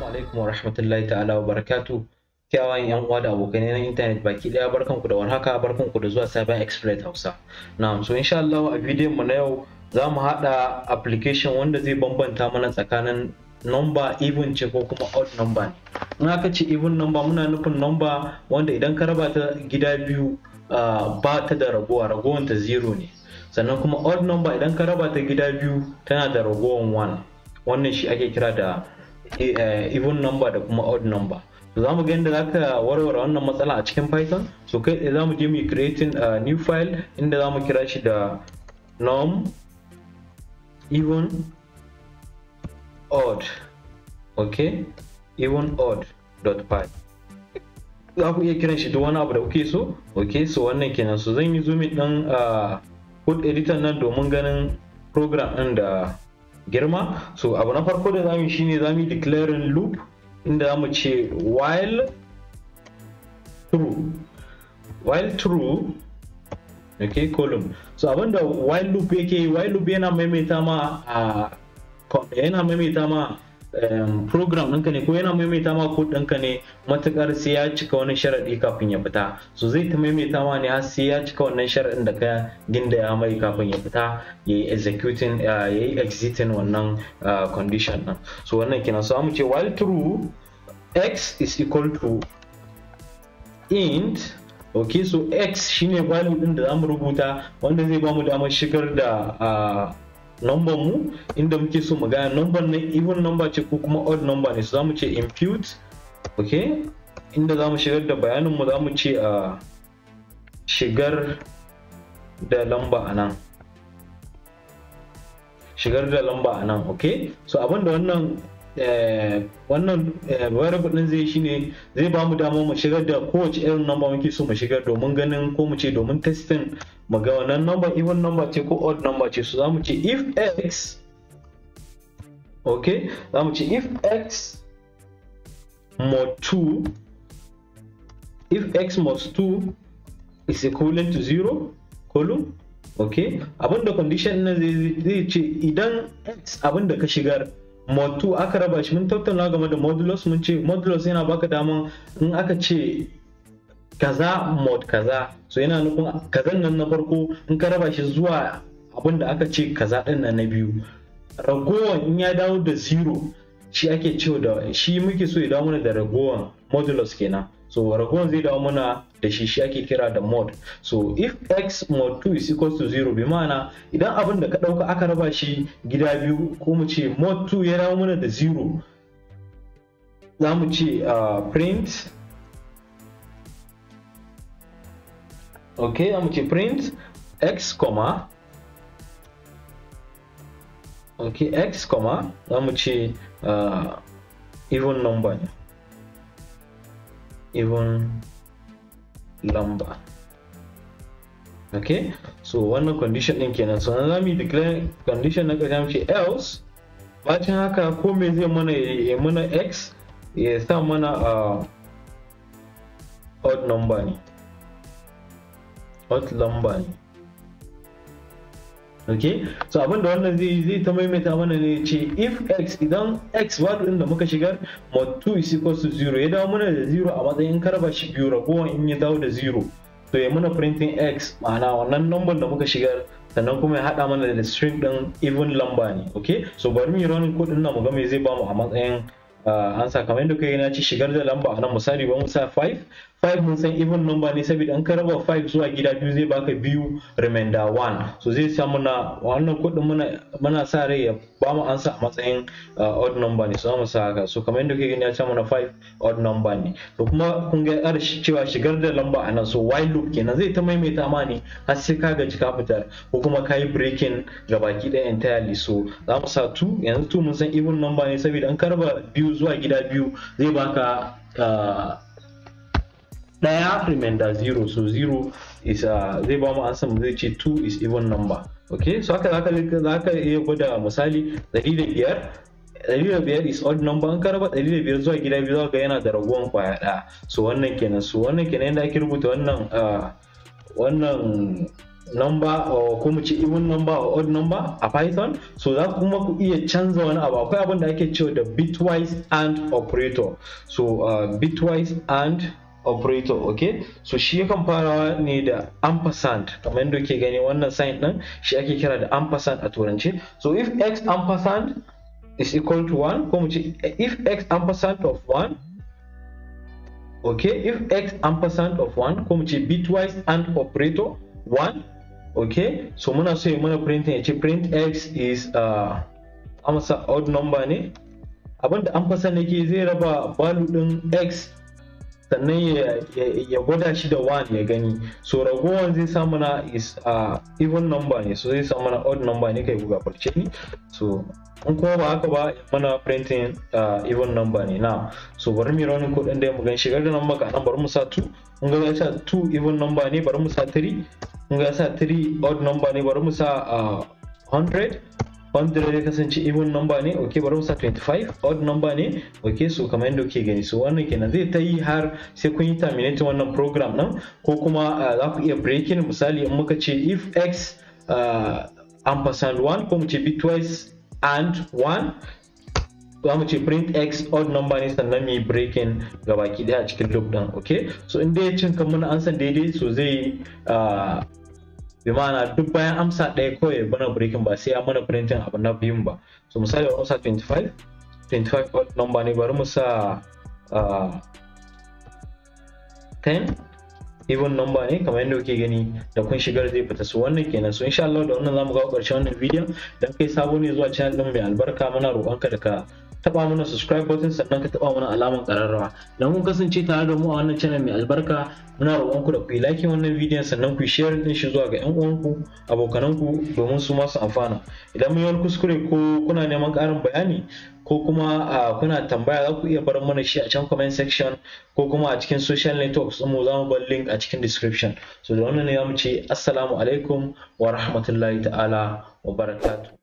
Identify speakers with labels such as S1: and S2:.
S1: Assalamu alaikum wa rahmatullahi ta'ala wa barakatu. Kyawawan yan uwa da abokai na intanet baki daya, barkanku da warhaka, barkanku da zuwa Cyberxploit Hausa. Na'am, so insha Allah a bidiyon mu na yau za mu hada application wanda zai bambanta mana tsakanin number even ce ko kuma odd number ne. In aka ce even number muna nufin number wanda idan ka raba ta gida biyu ba ta da ragowar ta zero ne. Sannan kuma odd number idan ka raba ta gida biyu tana da ragowar 1. Wannan shi ake kira da even number da kuma odd number. Za mu ga yadda za ka warware wannan matsala a cikin Python. So kai tsaye za mu je mu creating a new file inda za mu kira shi da num even odd. Okay, even odd.py. Za ku iya kiran shi duk wani abu da kuke so. Okay, so wannan kenan. So zan yi zoom in din code editor nan domin ganin program din da girma. So abu na farko da zamu shine zamu declaring loop inda zamu ce while true okay column. So abinda while loop yake, while loop yana maimaita ma program ɗinka ne ko yana maimaita ma code ɗinka ne matukar sai ya cika wani sharaɗi kafin ya fita. So zai ta maimaita ma ne har sai ya cika wannan sharaɗin da ka gindaya mai kafin ya fita, yayi exiting wannan condition ɗin. So wannan kenan. So mu ce while true x is equal to int. Okay, so x shine value ɗin da zamu rubuta wanda zai bamu damar shigar da number mu inda muke so mu ga number na even number ce ko kuma odd number ne. So zamu ce impute. Okay, inda zamu shigar da bayanin mu zamu ce shigar da lamba anan, okay. So abinda wannan variable din zai shine zai bamu dama mu shigar da kowace irin number muke so mu shigar domin ganin ko mu ce domin testing mu ga wannan number even number ce ko odd number ce. So zamu ce if x, okay, zamu ce if x mod 2, if x mod 2 is equivalent to 0 column. Okay, abinda condition nan zai ce idan x abinda ka shigar mod 2 aka raba shi. Mun tattauna game da modulus, mun ce modulus yana baka daman in aka ce kaza mod kaza, so yana nufin kazan nan na farko in ka raba shi zuwa abinda aka ce kaza din nan na biyu, ragowan in ya dawo da 0 shi ake cewa da shi muke so ya dawo mana da ragowan modulus kenan. So ragowan zai dawo mana da shi ake kira da mod. So if x mod 2 is equals to 0, bi ma'ana idan abin da ka dauka aka raba shi gida biyu ko mu ce mod 2 ya dawo mana da 0, za mu ce print, okay, za mu ce print x, okay, x, za mu ce even number ne, even Lamba. Okay, so wannan condition din kenan. So na zamu declare condition na karshe mu ce else. Bacin haka ko me zai mana ya mana x ya sa mana odd number ne, odd number ne. Okay, so abinda wannan zai ta maimaita mana ne ce if x, idan x value din da muka shigar mod 2 is equals to 0 ya dawo mana da 0 a matsayin karaba shi biyu, ragowar in ya dawo da 0 to ya mana printing x, ma'ana wannan number da muka shigar, sannan kuma ya hada mana da string din even number ne. Okay, so bari mu yi running code din nan mu ga me zai bamu a matsayin ansa. Kamar yadda kai na ci shigar da lamba a nan, misali ba mu sa 5 mun san even number ne saboda an ka raba 5 zuwa gida biyu zai baka biyu remainder 1. So zai sa muna wannan code din muna sa rai ya ba mu ansa a matsayin odd number ne. So za mu sa haka. So kamar yadda kai gani ya ce mana 5 odd number ne. To kuma kun ga cewa shigar da lamba a nan, so while loop kenan zai ta maimaita ma ne har sai ka gaji ka fitar ko kuma ka yi breaking gabaki ɗaya entirely. So za mu sa 2, yanzu 2 mun san even number ne saboda an ka raba biyu zuwa gida biyu zai baka daya remainder 0. So 0 is zai ba mu ansa, zai ce 2 is even number. Okay, so haka zaka iya gwada misali 105 is odd number. An karaba 105 zuwa gida biyu zaka ga yana da ragowan kwaya daya. So wannan kenan. So wannan kenan yadda ake rubuta wannan number ko mu ce even number or odd number a Python. So za kuma ku iya canza wani abu, akwai abin da ake cewa da bitwise and operator. So bitwise and operator, okay. So shi yakan farawa ne da ampersand, kamar yadda ke gani wannan sign din shi ake kira da ampersand a turanci. So if x ampersand is equal to 1, ko mu ce if x ampersand of 1, okay, if x ampersand of 1, ko mu ce bitwise and operator 1, okay. So muna so ya mana printing ya ce print x is amsa odd number ne, abinda ampersand yake zai raba value din x sannan ya gwada shi da 1 ya gani. So ragowar zai samu na is even number ne, so zai samu na odd number ne, kai buga farce ni. So in kuma ba haka ba mana printing even number ne. Now so bari mu running code din da mu gan shigar da number ka nan, bari mu sa 2, mun ga ya sa 2 even number ne, bari mu sa 3, mun ga ya sa 3 odd number ne, bari mu sa 100 zai kasance even number ne, okay. Bari mu sa 25 odd number ne, okay. So kamar yadda kuke gani, so wannan kenan zai ta yi har sai kun yi terminate wannan program nan, ko kuma za ku iya breaking. Misali in muka ce if x ampersand 1, ko mu ce bitwise and 1, za mu ce print x odd number ne, sannan mu yi breaking gabaki daya a cikin loop din, okay. So in dai cin kan mana ansan daidai, so zai bi ma'ana duk bayan amsa ɗaya kawai bana breaking, ba sai ya mana printing abu na biyun ba. So misali bari mu sa 25 odd number ne, bari mu sa 10 even number ne, kamar yadda kuke gani da kun shigar zai fita. So wannan kenan. So insha Allah da wannan zamu ga ƙarshen wannan bidiyon. Dan kai sabo ne zuwa channel din mai albarka, muna roƙonka da ka taba mana subscribe button, sannan ka taba mana alamar ƙararrawa. Dan kun kasance tare da mu a wannan channel mai albarka, muna roƙon ku da ku yi like wannan bidiyon, sannan ku share din shi zuwa ga ƴan uwanku, abokananku, domin su ma su amfana. Idan mun yi wani kuskure ko kuna neman ƙarin bayani ko kuma kuna tambaya, za ku iya bar mana shi a can comment section ko kuma a cikin social networks mu, za mu bar link a cikin description. So da wannan ne za mu ce assalamu alaikum wa rahmatullahi ta'ala wa barakatuh.